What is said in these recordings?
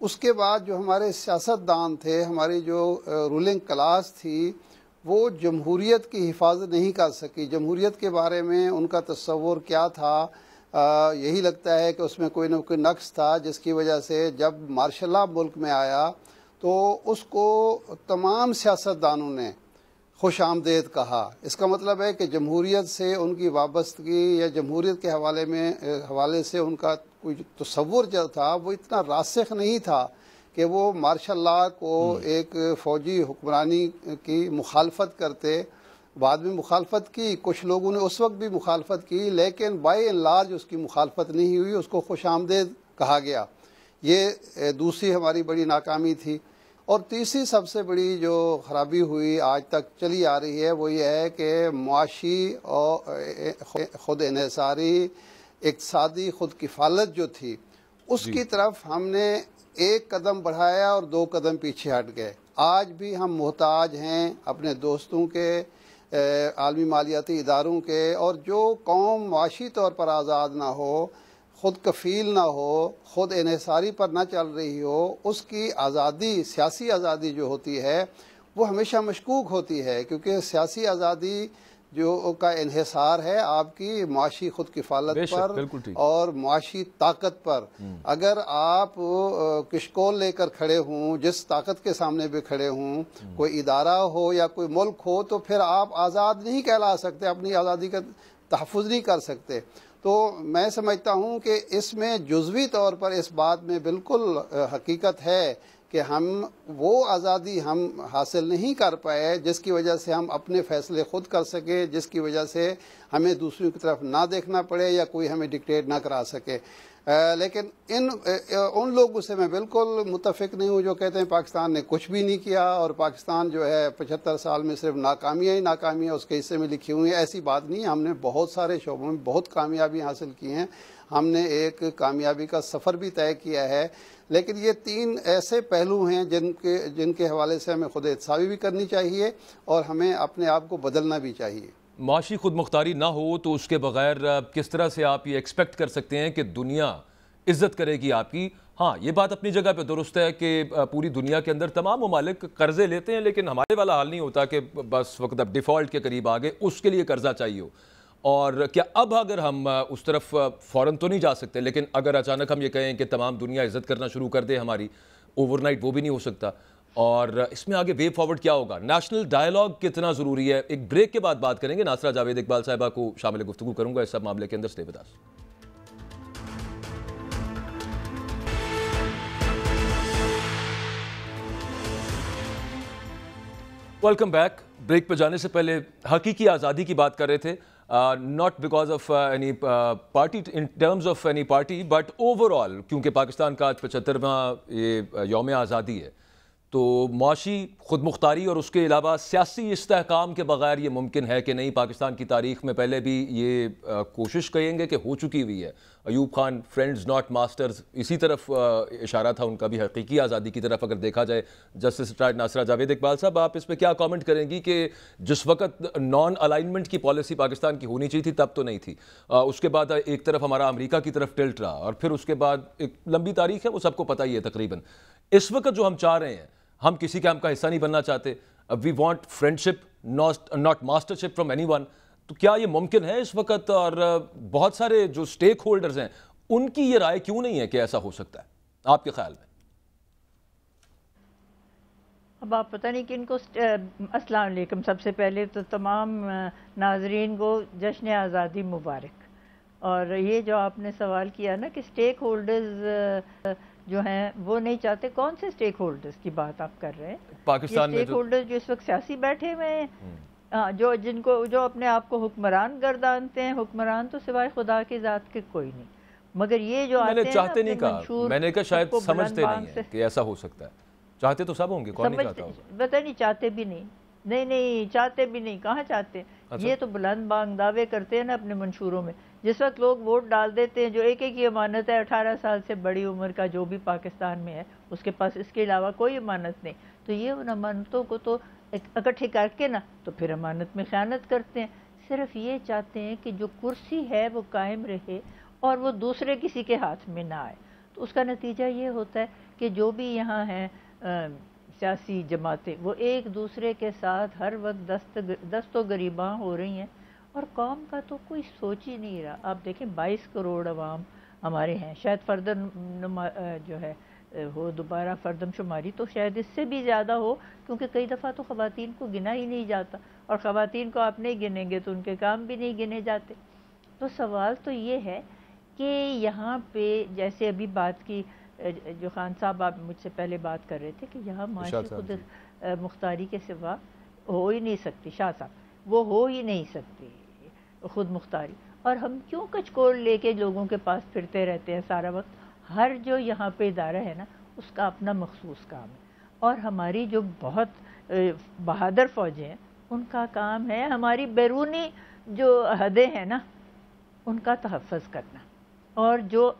اس کے بعد جو ہمارے سیاستدان تھے، ہماری جو رولنگ کلاس تھی، وہ جمہوریت کی حفاظت نہیں کر سکی. جمہوریت کے بارے میں ان کا تصور کیا تھا؟ یہی لگتا ہے کہ اس میں کوئی نہ کوئی نقص تھا، جس کی وجہ سے جب مارشل لاء ملک میں آیا تو اس کو تمام سیاستدانوں نے خوش آمدید کہا. اس کا مطلب ہے کہ جمہوریت سے ان کی وابستگی یا جمہوریت کے حوالے سے ان کا کوئی تصور جو تھا وہ اتنا راسخ نہیں تھا کہ وہ مارشل لاء کو ایک فوجی حکمرانی کی مخالفت کرتے. بعد میں مخالفت کی، کچھ لوگوں نے اس وقت بھی مخالفت کی، لیکن بائی اینڈ لارج اس کی مخالفت نہیں ہوئی، اس کو خوش آمدید کہا گیا. یہ دوسری ہماری بڑی ناکامی تھی. اور تیسری سب سے بڑی جو خرابی ہوئی آج تک چلی آ رہی ہے وہ یہ ہے کہ معاشی اور خود انحصاری اقتصادی خود کفالت جو تھی اس کی طرف ہم نے ایک قدم بڑھایا اور دو قدم پیچھے ہٹ گئے. آج بھی ہم محتاج ہیں اپنے دوستوں کے، عالمی مالیاتی اداروں کے، اور جو قوم معاشی طور پر آزاد نہ ہو، خود کفیل نہ ہو، خود انحصاری پر نہ چل رہی ہو، اس کی آزادی، سیاسی آزادی جو ہوتی ہے وہ ہمیشہ مشکوک ہوتی ہے، کیونکہ سیاسی آزادی جو کا انحصار ہے آپ کی معاشی خود کفالت پر اور معاشی طاقت پر. اگر آپ کشکول لے کر کھڑے ہوں، جس طاقت کے سامنے بھی کھڑے ہوں، کوئی ادارہ ہو یا کوئی ملک ہو، تو پھر آپ آزاد نہیں کہلا سکتے، اپنی آزادی کا تحفظ نہیں کر سکتے. تو میں سمجھتا ہوں کہ اس میں جزوی طور پر اس بات میں بالکل حقیقت ہے کہ ہم وہ آزادی ہم حاصل نہیں کر پائے جس کی وجہ سے ہم اپنے فیصلے خود کر سکے، جس کی وجہ سے ہمیں دوسروں کی طرف نہ دیکھنا پڑے یا کوئی ہمیں ڈکٹیٹ نہ کرا سکے. لیکن ان لوگوں سے میں بالکل متفق نہیں ہوں جو کہتے ہیں پاکستان نے کچھ بھی نہیں کیا اور پاکستان جو ہے 75 سال میں صرف ناکامیاں ہی ناکامیاں اس کے حصے میں لکھی ہوئی ہیں. ایسی بات نہیں ہے، ہم نے بہت سارے شعبوں میں بہت کامیابی حاصل کی ہیں. ہم نے ایک کامیابی کا سفر بھی طے کیا ہے، لیکن یہ تین ایسے پہلو ہیں جن کے حوالے سے ہمیں خود احتسابی بھی کرنی چاہیے اور ہمیں اپنے آپ کو بدلنا بھی چاہیے. معاشی خود مختاری نہ ہو تو اس کے بغیر کس طرح سے آپ یہ ایکسپیکٹ کر سکتے ہیں کہ دنیا عزت کرے گی آپ کی؟ ہاں، یہ بات اپنی جگہ پہ درست ہے کہ پوری دنیا کے اندر تمام ممالک قرضے لیتے ہیں، لیکن ہمارے والا حال نہیں ہوتا کہ بس وقت اب ڈیفالٹ کے قریب آگے اس کے لیے قرضہ چاہیے ہو. اور کیا اب اگر ہم اس طرف فوراً تو نہیں جا سکتے، لیکن اگر اچانک ہم یہ کہیں کہ تمام دنیا عزت کرنا شروع کر دے ہماری، اوور نائٹ وہ بھی نہیں ہو سکتا. اور اس میں آگے وے فارورڈ کیا ہوگا؟ نیشنل ڈائیلاگ کتنا ضروری ہے؟ ایک بریک کے بعد بات کریں گے. ناصرہ جاوید اقبال صاحبہ کو شامل گفتگو کروں گا اس سب معاملے کے اندر. Stay with us. Welcome back. Break پہ جانے سے پہلے حقیقی آزادی کی بات کر رہے تھے. not because of any party, in terms of any party, but overall, کیونکہ پاکستان کا آج 75واں یہ یوم آزادی ہے، تو معاشی خود مختاری اور اس کے علاوہ سیاسی استحکام کے بغیر یہ ممکن ہے کہ نہیں؟ پاکستان کی تاریخ میں پہلے بھی یہ کوشش کہیں گے کہ ہو چکی ہوئی ہے. Ayub Khan friends not masters, اسی طرف اشارہ تھا ان کا بھی، حقیقی آزادی کی طرف اگر دیکھا جائے. جسٹس ریٹائرڈ ناصرہ جاوید اقبال صاحب، آپ اس پہ کیا کامنٹ کریں گی کہ جس وقت نان الائنمنٹ کی پالیسی پاکستان کی ہونی چاہیے تھی تب تو نہیں تھی، اس کے بعد ایک طرف ہمارا امریکہ کی طرف ٹلٹ رہا، اور پھر اس کے بعد ایک لمبی تاریخ ہے، وہ سب کو پتہ ہی ہے تقریباً. اس وقت جو ہم چاہ رہے ہیں، ہم کسی کیمپ کا حصہ نہیں بننا چاہتے. We want friendship not mastership from anyone. تو کیا یہ ممکن ہے اس وقت؟ اور بہت سارے جو سٹیک ہولڈرز ہیں ان کی یہ رائے کیوں نہیں ہے کہ ایسا ہو سکتا ہے آپ کے خیال میں؟ اب آپ پتہ نہیں کن کو السلام علیکم. سب سے پہلے تو تمام ناظرین کو جشن آزادی مبارک. اور یہ جو آپ نے سوال کیا نا کہ سٹیک ہولڈرز جو ہیں وہ نہیں چاہتے، کون سے سٹیک ہولڈرز کی بات آپ کر رہے ہیں؟ پاکستان میں سٹیک ہولڈرز جو اس وقت سیاسی بیٹھے ہوئے ہیں، جو اپنے آپ کو حکمران گردانتے ہیں. حکمران تو سوائے خدا کی ذات کے کوئی نہیں. مگر یہ جو آتے ہیں، چاہتے نہیں کہا، میں نے کہا شاید سمجھتے نہیں ہیں کہ ایسا ہو سکتا ہے. چاہتے تو سب ہوں گے، کون نہیں چاہتا ہوگا؟ پتہ نہیں، چاہتے بھی نہیں. نہیں چاہتے بھی نہیں، کہاں چاہتے. یہ تو بلند بانگ دعوے کرتے ہیں نا اپنے منشوروں میں. جس وقت لوگ ووٹ ڈال دیتے ہیں، جو ایک ہی امانت ہے 18 سال سے بڑی عمر کا جو بھی پاکستان میں ہے، اس کے پاس اس کے علاوہ کوئی امانت نہیں. تو یہ ان امانتوں کو تو اکٹھے کر کے نا تو پھر امانت میں خیانت کرتے ہیں. صرف یہ چاہتے ہیں کہ جو کرسی ہے وہ قائم رہے اور وہ دوسرے کسی کے ہاتھ میں نہ آئے. تو اس کا نتیجہ یہ ہوتا ہے کہ جو بھی یہاں ہیں سیاسی جماعتیں وہ ایک دوسرے کے ساتھ ہر وقت دست و گریباں ہو رہی ہیں، اور قوم کا تو کوئی سوچ ہی نہیں رہا۔ آپ دیکھیں 22 کروڑ عوام ہمارے ہیں، شاید فردن جو ہے ہو دوبارہ فردم شماری تو شاید اس سے بھی زیادہ ہو، کیونکہ کئی دفعہ تو خواتین کو گنا ہی نہیں جاتا، اور خواتین کو آپ نہیں گنیں گے تو ان کے کام بھی نہیں گنے جاتے۔ تو سوال تو یہ ہے کہ یہاں پہ جیسے ابھی بات کی جو خان صاحب آپ مجھ سے پہلے بات کر رہے تھے کہ یہاں معاشی خود مختاری کے سوا ہو ہی نہیں سکتی، شاہ صاحب وہ ہو ہی نہیں سکتی خود مختاری، اور ہم کیوں کچکول لے کے لوگوں کے پاس پھرتے رہتے ہیں سارا وقت؟ ہر جو یہاں پہ ادارہ ہے نا اس کا اپنا مخصوص کام ہے، اور ہماری جو بہت بہادر فوجیں ہیں ان کا کام ہے ہماری بیرونی جو حدیں ہیں نا ان کا تحفظ کرنا، اور جو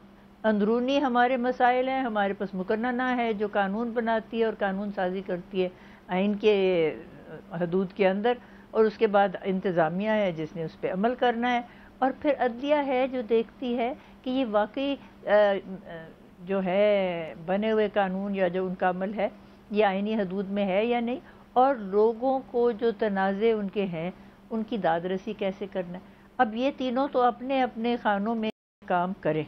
اندرونی ہمارے مسائل ہیں ہمارے پاس مقننہ ہے جو قانون بناتی ہے اور قانون سازی کرتی ہے آئین کے حدود کے اندر، اور اس کے بعد انتظامیہ ہے جس نے اس پہ عمل کرنا ہے، اور پھر عدلیہ ہے جو دیکھتی ہے کہ یہ واقعی جو ہے بنے ہوئے قانون یا جو ان کا عمل ہے یہ آئینی حدود میں ہے یا نہیں، اور لوگوں کو جو تنازع ان کے ہیں ان کی داد رسی کیسے کرنا ہے۔ اب یہ تینوں تو اپنے اپنے خانوں میں کام کریں،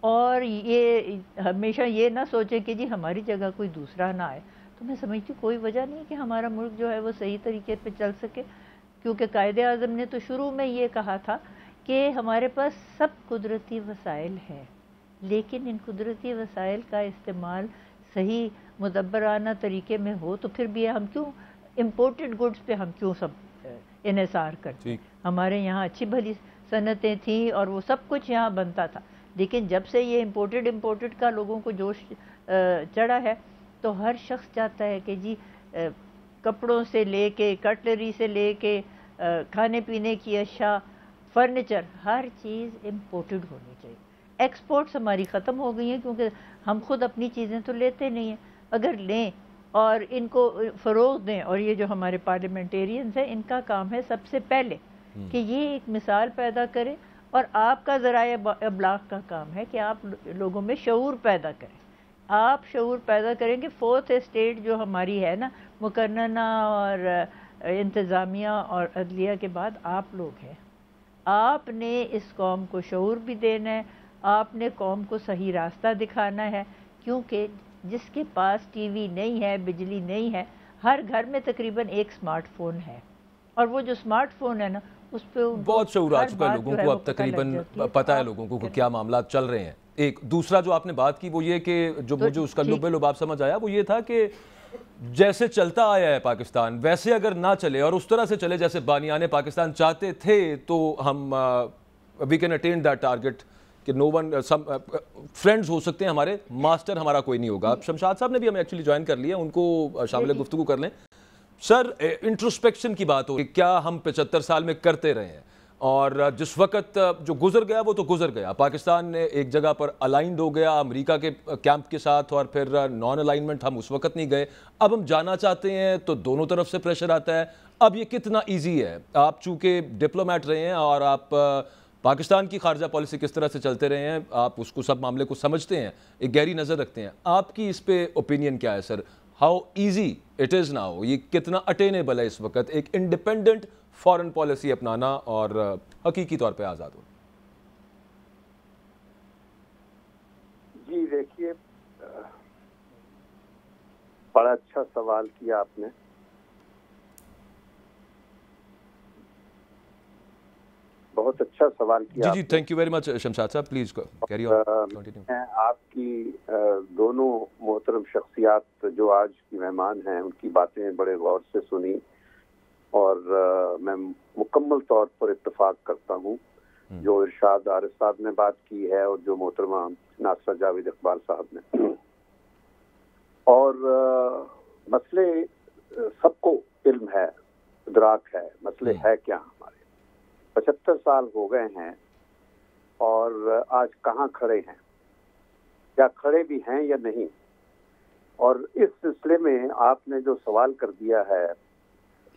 اور یہ ہمیشہ یہ نہ سوچیں کہ جی ہماری جگہ کوئی دوسرا نہ آئے۔ تو میں سمجھتی کوئی وجہ نہیں کہ ہمارا ملک جو ہے وہ صحیح طریقے پہ چل سکے، کیونکہ قائد اعظم نے تو شروع میں یہ کہا تھا کہ ہمارے پاس سب قدرتی وسائل ہیں، لیکن ان قدرتی وسائل کا استعمال صحیح مدبرانہ طریقے میں ہو تو پھر بھی ہم کیوں امپورٹڈ گڈز پہ ہم کیوں سب انحصار کرتے ہیں؟ ہمارے یہاں اچھی بھلی صنعتیں تھیں اور وہ سب کچھ یہاں بنتا تھا، لیکن جب سے یہ امپورٹڈ کا لوگوں کو جوش چڑھا ہے تو ہر شخص چاہتا ہے کہ جی کپڑوں سے لے کے کٹلری سے لے کے کھانے پینے کی اشیاء فرنیچر ہر چیز امپورٹڈ ہونی چاہیے۔ ایکسپورٹس ہماری ختم ہو گئی ہیں کیونکہ ہم خود اپنی چیزیں تو لیتے نہیں ہیں، اگر لیں اور ان کو فروغ دیں، اور یہ جو ہمارے پارلیمنٹیرینز ہیں ان کا کام ہے سب سے پہلے کہ یہ ایک مثال پیدا کریں، اور آپ کا ذرائع ابلاغ کا کام ہے کہ آپ لوگوں میں شعور پیدا کریں۔ آپ شعور پیدا کریں کہ فورتھ اسٹیٹ جو ہماری ہے نا مقننہ اور انتظامیہ اور عدلیہ کے بعد آپ لوگ ہیں، آپ نے اس قوم کو شعور بھی دینا ہے، آپ نے قوم کو صحیح راستہ دکھانا ہے، کیونکہ جس کے پاس ٹی وی نہیں ہے بجلی نہیں ہے ہر گھر میں تقریباً ایک سمارٹ فون ہے، اور وہ جو سمارٹ فون ہے نا اس پہ بہت شعور آ چکا ہے لوگوں کو، اب تقریباً پتہ ہے لوگوں کو کہ کیا معاملات چل رہے ہیں۔ ایک دوسرا جو آپ نے بات کی وہ یہ کہ جو مجھے اس کا لب لباب سمجھ آیا وہ یہ تھا کہ جیسے چلتا آیا ہے پاکستان ویسے اگر نہ چلے اور اس طرح سے چلے جیسے بانیان پاکستان چاہتے تھے تو ہم we can attain that target کہ نو ون فرینڈز ہو سکتے ہیں ہمارے، ماسٹر ہمارا کوئی نہیں ہوگا۔ شمشاد صاحب نے بھی ہمیں ایکچولی جوائن کر لیا، ان کو شامل گفتگو کر لیں۔ سر انٹروسپیکشن کی بات ہو کہ کیا ہم 75 سال میں کرتے رہے ہیں، اور جس وقت جو گزر گیا وہ تو گزر گیا، پاکستان نے ایک جگہ پر الائنڈ ہو گیا امریکہ کے کیمپ کے ساتھ، اور پھر نان الائنمنٹ ہم اس وقت نہیں گئے، اب ہم جانا چاہتے ہیں تو دونوں طرف سے پریشر آتا ہے۔ اب یہ کتنا ایزی ہے؟ آپ چونکہ ڈپلومیٹ رہے ہیں اور آپ پاکستان کی خارجہ پالیسی کس طرح سے چلتے رہے ہیں، آپ اس کو سب معاملے کو سمجھتے ہیں، ایک گہری نظر رکھتے ہیں، آپ کی اس پہ اوپینین کیا ہے sir? How easy it is now, یہ کتنا اٹینیبل ہے اس وقت ایک انڈیپینڈنٹ فارن پالیسی اپنانا اور حقیقی طور پہ آزاد ہونا؟ جی دیکھیے، بڑا اچھا سوال کیا آپ نے۔ بہت اچھا سوال کیا۔ جی thank you very much Shamshad صاحب، پلیز کیری آن، کنٹینیو۔ میں آپ کی دونوں محترم شخصیات جو آج کی مہمان ہیں ان کی باتیں بڑے غور سے سنی، اور میں مکمل طور پر اتفاق کرتا ہوں جو ارشاد عارف صاحب نے بات کی ہے اور جو محترمہ ناصرہ جاوید اقبال صاحب نے، اور مسئلے سب کو علم ہے، ادراک ہے، مسئلے ہے کیا ہمارے۔ 75 سال ہو گئے ہیں اور آج کہاں کھڑے ہیں، یا کھڑے بھی ہیں یا نہیں، اور اس سلسلے میں آپ نے جو سوال کر دیا ہے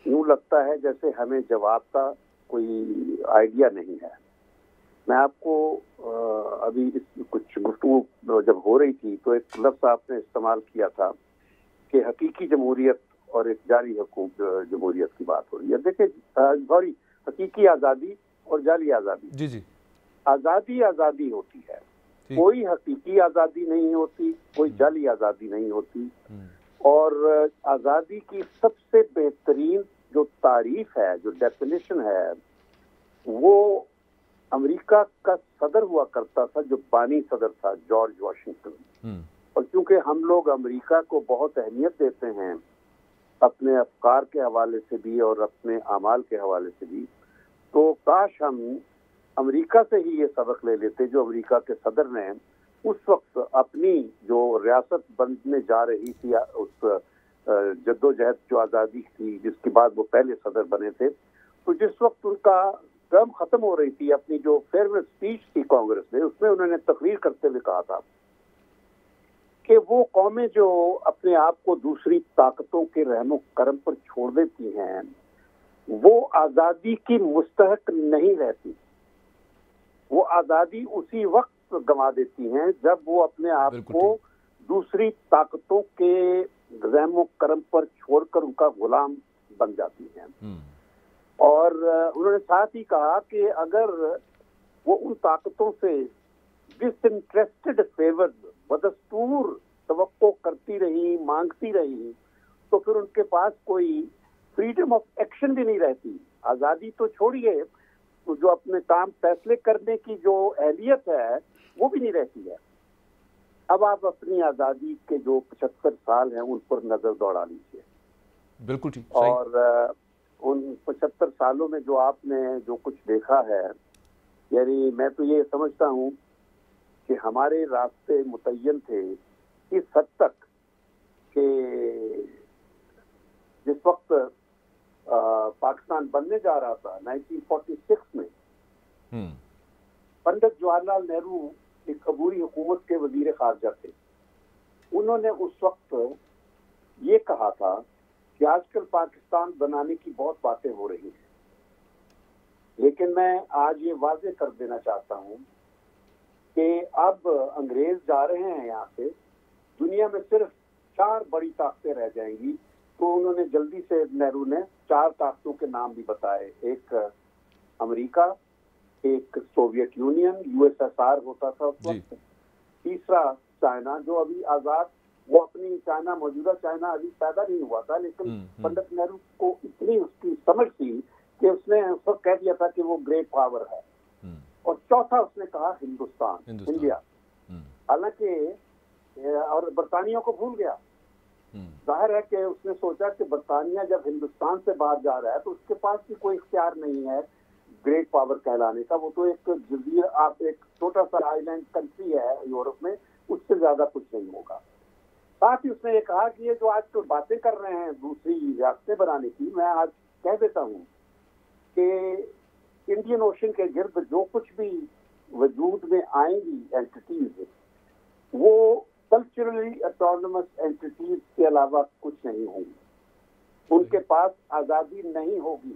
یوں لگتا ہے جیسے ہمیں جواب کا کوئی آئیڈیا نہیں ہے۔ میں آپ کو ابھی کچھ گفتگو جب ہو رہی تھی تو ایک لفظ آپ نے استعمال کیا تھا کہ حقیقی جمہوریت اور ایک جعلی جمہوریت کی بات ہو رہی ہے. دیکھیں سوری، حقیقی آزادی اور جعلی آزادی. جی جی. آزادی آزادی ہوتی ہے، کوئی حقیقی آزادی نہیں ہوتی، کوئی جعلی آزادی نہیں ہوتی. اور آزادی کی سب سے بہترین جو تعریف ہے، جو ڈیفینیشن ہے، وہ امریکہ کا صدر ہوا کرتا تھا جو بانی صدر تھا، جارج واشنگٹن. اور چونکہ ہم لوگ امریکہ کو بہت اہمیت دیتے ہیں اپنے افکار کے حوالے سے بھی اور اپنے اعمال کے حوالے سے بھی، تو کاش ہم امریکہ سے ہی یہ سبق لے لیتے جو امریکہ کے صدر نے اس وقت اپنی جو ریاست بننے جا رہی تھی، اس جدوجہد جو آزادی تھی جس کے بعد وہ پہلے صدر بنے تھے، تو جس وقت ان کا ٹرم ختم ہو رہی تھی، اپنی جو فیئرویل اسپیچ تھی کانگریس میں، اس میں انہوں نے تقریر کرتے ہوئے کہا تھا کہ وہ قومیں جو اپنے آپ کو دوسری طاقتوں کے رحم و کرم پر چھوڑ دیتی ہیں وہ آزادی کی مستحق نہیں رہتی. وہ آزادی اسی وقت گنوا دیتی ہیں جب وہ اپنے آپ کو دوسری طاقتوں کے رحم و کرم پر چھوڑ کر ان کا غلام بن جاتی ہیں. اور انہوں نے ساتھ ہی کہا کہ اگر وہ ان طاقتوں سے ڈس انٹرسٹڈ فیور بدستور توقع کرتی رہی، مانگتی رہی، تو پھر ان کے پاس کوئی فریڈم آف ایکشن بھی نہیں رہتی. آزادی تو چھوڑیے، تو جو اپنے کام فیصلے کرنے کی جو اہلیت ہے وہ بھی نہیں رہتی ہے. اب آپ اپنی آزادی کے جو 75 سال ہیں ان پر نظر دوڑا لیجیے. بالکل ٹھیک. اور ان 75 سالوں میں جو آپ نے جو کچھ دیکھا ہے، یعنی میں تو یہ سمجھتا ہوں کہ ہمارے راستے متعین تھے اس حد تک کہ جس وقت پاکستان بننے جا رہا تھا 1946 میں، پنڈت جواہر لال نہرو ایک عبوری حکومت کے وزیر خارجہ تھے. انہوں نے اس وقت یہ کہا تھا کہ آج کل پاکستان بنانے کی بہت باتیں ہو رہی ہیں، لیکن میں آج یہ واضح کر دینا چاہتا ہوں کہ اب انگریز جا رہے ہیں یہاں سے، دنیا میں صرف 4 بڑی طاقتیں رہ جائیں گی. تو انہوں نے جلدی سے نہرو نے 4 طاقتوں کے نام بھی بتائے. ایک امریکہ، ایک سوویت یونین، USSR ہوتا تھا اس وقت، تیسرا چائنا جو ابھی آزاد، وہ اپنی چائنا، موجودہ چائنا ابھی پیدا نہیں ہوا تھا، لیکن پنڈت نہرو کو اتنی اس کی سمجھ تھی کہ اس نے اس وقت کہہ دیا تھا کہ وہ گریٹ پاور ہے. اور چوتھا اس نے کہا ہندوستان، انڈیا. حالانکہ اور برطانیہ کو بھول گیا. ظاہر ہے کہ اس نے سوچا کہ برطانیہ جب ہندوستان سے باہر جا رہا ہے تو اس کے پاس بھی کوئی اختیار نہیں ہے گریٹ پاور کہلانے کا. وہ تو ایک جزیرہ، آپ ایک چھوٹا سا آئی لینڈ کنٹری ہے یورپ میں، اس سے زیادہ کچھ نہیں ہوگا. ساتھ ہی اس نے یہ کہا کہ یہ جو آج کل باتیں کر رہے ہیں دوسری ریاستیں بنانے کی، میں آج کہہ دیتا ہوں کہ انڈین اوشن کے گرد جو کچھ بھی وجود میں آئیں گی اینٹیٹیز، وہ کلچرلی اٹانومس اینٹیٹیز کے علاوہ کچھ نہیں ہوں گی. ان کے پاس آزادی نہیں ہوگی.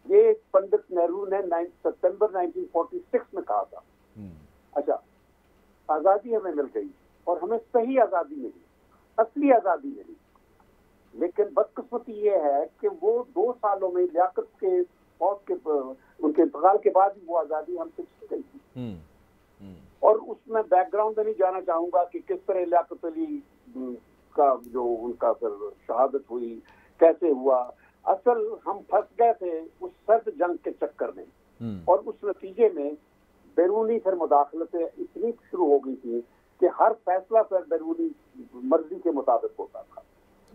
یہ پنڈت نہرو نے ستمبر 1946 میں کہا تھا. اچھا، آزادی ہمیں مل گئی اور ہمیں صحیح آزادی ملی، اصلی آزادی ملی، لیکن بدقسمتی یہ ہے کہ وہ 2 سالوں میں لیاقت کے موت کے ان کے انتقال کے بعد وہ آزادی ہم سے چھن گئی تھی. اور اس میں بیک گراؤنڈ میں نہیں جانا چاہوں گا کہ کس طرح لیاقت علی کا جو ان کا پھر شہادت ہوئی، کیسے ہوا. اصل ہم پھنس گئے تھے اس سرد جنگ کے چکر میں، اور اس نتیجے میں بیرونی پھر مداخلتیں اتنی شروع ہو گئی تھی کہ ہر فیصلہ پھر بیرونی مرضی کے مطابق ہوتا تھا.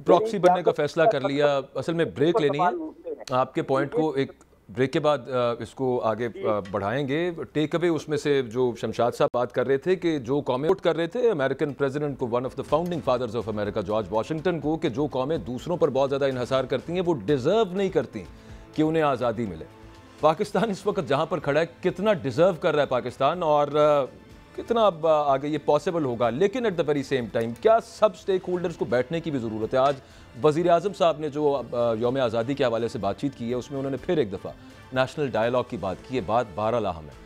پراکسی بننے کا فیصلہ کر لیا. اصل میں بریک لینی ہے. آپ کے پوائنٹ کو ایک بریک کے بعد اس کو آگے بڑھائیں گے. ٹیک اوے اس میں سے جو شمشاد صاحب بات کر رہے تھے کہ جو قومیں ووٹ کر رہے تھے امریکن پریزیڈنٹ کو، one of the founding fathers of America George Washington کو، کہ جو قومیں دوسروں پر بہت زیادہ انحصار کرتی ہیں وہ ڈیزرو نہیں کرتی کہ انہیں آزادی ملے. پاکستان اس وقت جہاں پر کھڑا ہے، کتنا ڈیزرو کر رہا ہے پاکستان اور کتنا اب آگے یہ پاسبل ہوگا. لیکن at the very same time کیا سب سٹیک ہولڈرز کو بیٹھنے کی بھی ضرورت ہے. آج وزیر اعظم صاحب نے جو یوم آزادی کے حوالے سے بات چیت کی ہے اس میں انہوں نے پھر ایک دفعہ نیشنل ڈائیلاگ کی بات کی ہے. بات بہرحال اہم ہے.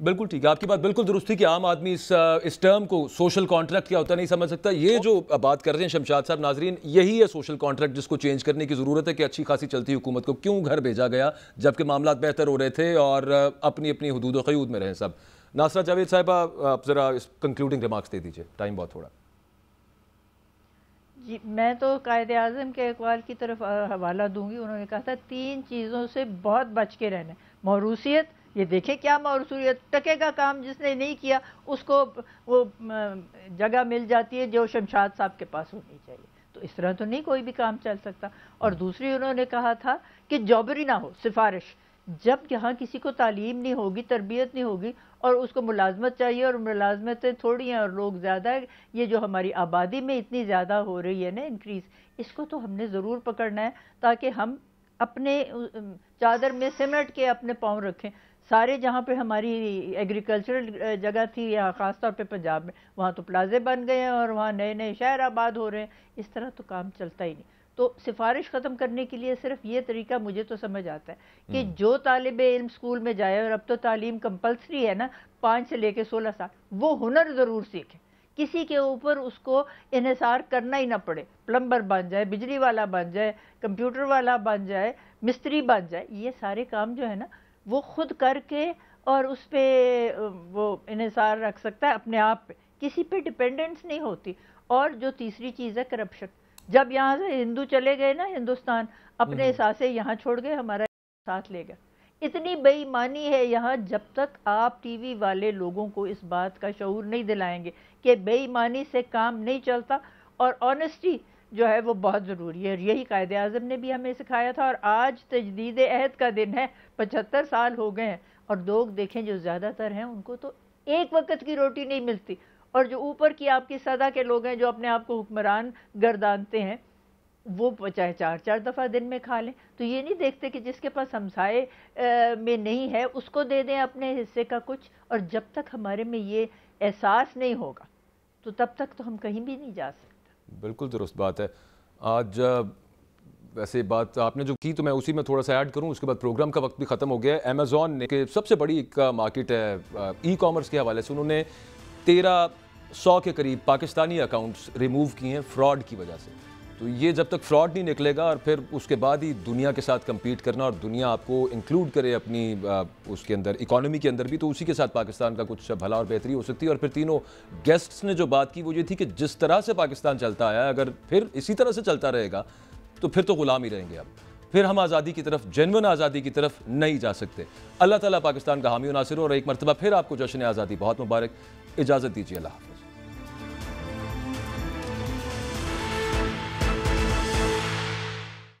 بالکل ٹھیک ہے، آپ کی بات بالکل درست تھی کہ عام آدمی اس ٹرم کو سوشل کانٹریکٹ کیا ہوتا نہیں سمجھ سکتا. یہ جو بات کر رہے ہیں شمشاد صاحب، ناظرین، یہی ہے سوشل کانٹریکٹ جس کو چینج کرنے کی ضرورت ہے کہ اچھی خاصی چلتی حکومت کو کیوں گھر بھیجا گیا جبکہ معاملات بہتر ہو رہے تھے اور اپنی اپنی حدود و قیود میں رہیں سب. ناصرہ جاوید صاحبہ، آپ ذرا اس کنکلوڈنگ ریمارکس دے دیجئے، ٹائم بہت تھوڑا. جی، میں تو قائد اعظم کے اقوال کی طرف حوالہ دوں گی. انہوں نے کہا تھا 3 چیزوں سے بہت بچ کے رہنا. موروثیت، یہ دیکھیں کیا موروثیت، ٹکے کا کام جس نے نہیں کیا اس کو وہ جگہ مل جاتی ہے جو شمشاد صاحب کے پاس ہونی چاہیے. تو اس طرح تو نہیں کوئی بھی کام چل سکتا. اور دوسری انہوں نے کہا تھا کہ جابری نہ ہو، سفارش. جب یہاں کسی کو تعلیم نہیں ہوگی، تربیت نہیں ہوگی اور اس کو ملازمت چاہیے اور ملازمتیں تھوڑی ہیں اور لوگ زیادہ ہیں، یہ جو ہماری آبادی میں اتنی زیادہ ہو رہی ہے نا انکریز، اس کو تو ہم نے ضرور پکڑنا ہے تاکہ ہم اپنے چادر میں سمٹ کے اپنے پاؤں رکھیں. سارے جہاں پہ ہماری ایگریکلچرل جگہ تھی، یہاں خاص طور پہ پنجاب میں، وہاں تو پلازے بن گئے ہیں اور وہاں نئے نئے شہر آباد ہو رہے ہیں. اس طرح تو کام چلتا ہی نہیں. تو سفارش ختم کرنے کے لیے صرف یہ طریقہ مجھے تو سمجھ آتا ہے کہ جو طالب علم اسکول میں جائے، اور اب تو تعلیم کمپلسری ہے نا 5 سے لے کے 16 سال، وہ ہنر ضرور سیکھیں. کسی کے اوپر اس کو انحصار کرنا ہی نہ پڑے. پلمبر بن جائے، بجلی والا بن جائے، کمپیوٹر والا بن جائے، مستری بن جائے. یہ سارے کام جو ہے نا وہ خود کر کے اور اس پہ وہ انحصار رکھ سکتا ہے اپنے آپ پہ، کسی پہ ڈیپینڈنس نہیں ہوتی. اور جو تیسری چیز ہے کرپشن. جب یہاں سے ہندو چلے گئے نا ہندوستان، اپنے احساسے یہاں چھوڑ گئے، ہمارا ساتھ لے گئے. اتنی بے ایمانی ہے یہاں. جب تک آپ ٹی وی والے لوگوں کو اس بات کا شعور نہیں دلائیں گے کہ بے ایمانی سے کام نہیں چلتا اور آنیسٹی جو ہے وہ بہت ضروری ہے. اور یہی قائد اعظم نے بھی ہمیں سکھایا تھا. اور آج تجدید عہد کا دن ہے، 75 سال ہو گئے ہیں اور لوگ دیکھیں جو زیادہ تر ہیں ان کو تو ایک وقت کی روٹی نہیں ملتی. اور جو اوپر کی آپ کی سطح کے لوگ ہیں جو اپنے آپ کو حکمران گردانتے ہیں، وہ چاہے 4 دفعہ دن میں کھا لیں. تو یہ نہیں دیکھتے کہ جس کے پاس ہمسائے میں نہیں ہے اس کو دے دیں اپنے حصے کا کچھ. اور جب تک ہمارے میں یہ احساس نہیں ہوگا تو تب تک تو ہم کہیں بھی نہیں جا سکتے. بالکل درست بات ہے. آج ویسے بات آپ نے جو کی تو میں اسی میں تھوڑا سا ایڈ کروں، اس کے بعد پروگرام کا وقت بھی ختم ہو گیا ہے. امیزون نے کہ سب سے بڑی ایک مارکیٹ ہے ای کامرس کے حوالے سے، انہوں نے 1300 کے قریب پاکستانی اکاؤنٹس ریموو کی ہیں فراڈ کی وجہ سے. تو یہ جب تک فراڈ نہیں نکلے گا اور پھر اس کے بعد ہی دنیا کے ساتھ کمپیٹ کرنا اور دنیا آپ کو انکلوڈ کرے اپنی اس کے اندر اکانومی کے اندر بھی، تو اسی کے ساتھ پاکستان کا کچھ بھلا اور بہتری ہو سکتی ہے. اور پھر تینوں گیسٹس نے جو بات کی وہ یہ تھی کہ جس طرح سے پاکستان چلتا آیا ہے اگر پھر اسی طرح سے چلتا رہے گا تو پھر تو غلام ہی رہیں گے. اب پھر ہم آزادی کی طرف، جینون آزادی کی طرف نہیں جا سکتے. اللہ تعالیٰ پاکستان کا حامی و ناصر ہو. اور ایک مرتبہ پھر آپ کو جشن آزادی بہت مبارک. اجازت دیجیے، اللہ حافظ.